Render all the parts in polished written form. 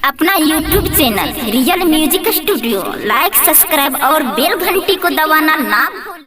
अपना YouTube channel real music studio like subscribe और bell घंटी को दबाना ना भूलें।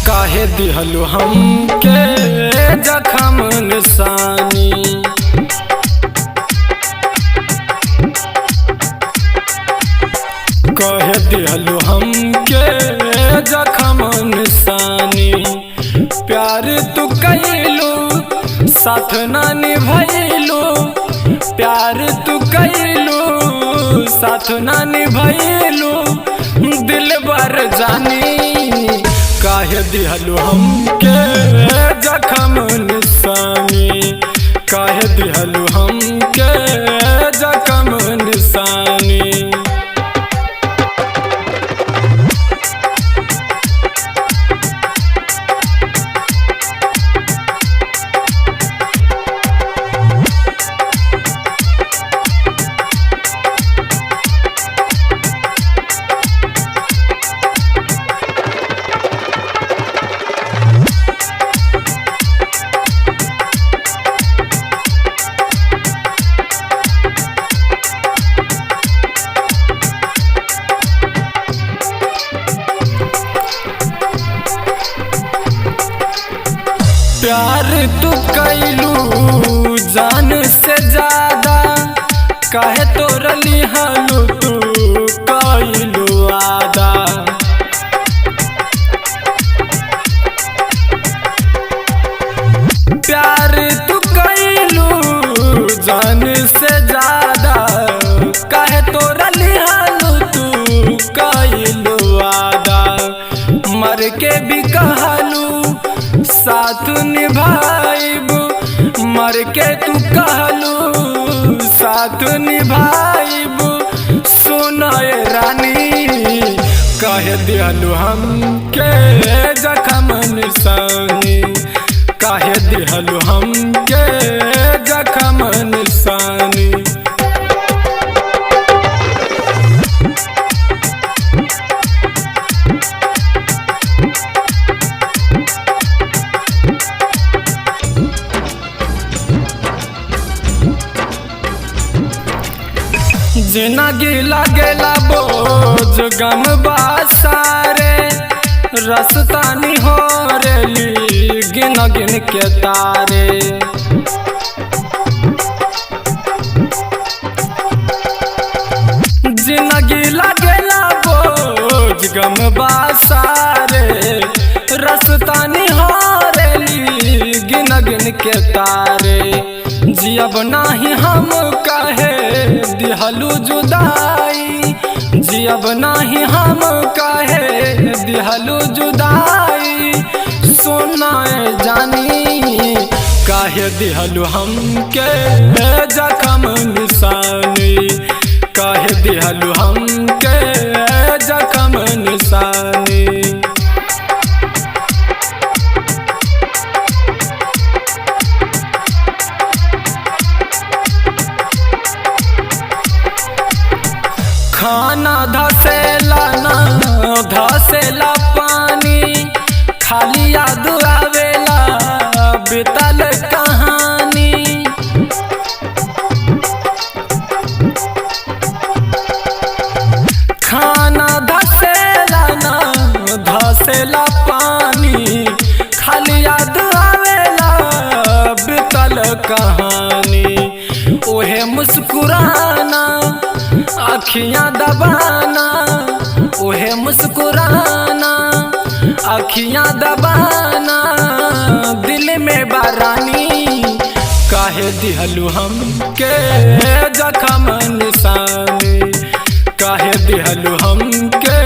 काहे दिहलु हमके जखम निशानी, काहे दिहलु हमके जखम निशानी। प्यार तू कैलू साथ ना निभैलू, प्यार तू कैलू साथ ना निभैलू, दिल बर जानी। काहे दिहलु हमके जखम निशानी, काहे दिहलु हमके जखम निशानी। प्यार तू कैलू जान से ज्यादा, काहे तोरली हालू तू कैलू आदा। प्यार तू कैलू जान से ज्यादा, काहे तोरली हालू तू कैलू आदा। मर के भी कहलू साथ निभाइब, मर के तू कहलू साथ निभाइब। सुनाए रानी काहे दिहलु हमके जखम निशानी, काहे दिहलु हमके जखम निशानी। जिंदगी लागेला बोझ गम बासारे, रसतानी हो रेली गिन गिन के तारे। जिंदगी लागेला बोझ गम बासारे, रसतानी हो रेली गिन गिन के तारे। जियब नाही हम काहे दिहलु जुदाई, जियब नाही हम काहे दिहलु जुदाई। सुनाए जानी काहे दिहलु हमके जखम निशानी, काहे दिहलु हमके जखम निशानी। खाना धसेला ना धसेला पानी, खाली याद आवेला बीतल कहानी। खाना धसेला ना धसेला पानी, खाली याद आवेला बीतल कहानी। ओहे मुस्कुराना अखियां दबाना, ओहे मुस्कुराना अखियां दबाना, दिल बारानी काहे दिहलू हमके जखम निशानी काहे दिहलू हमके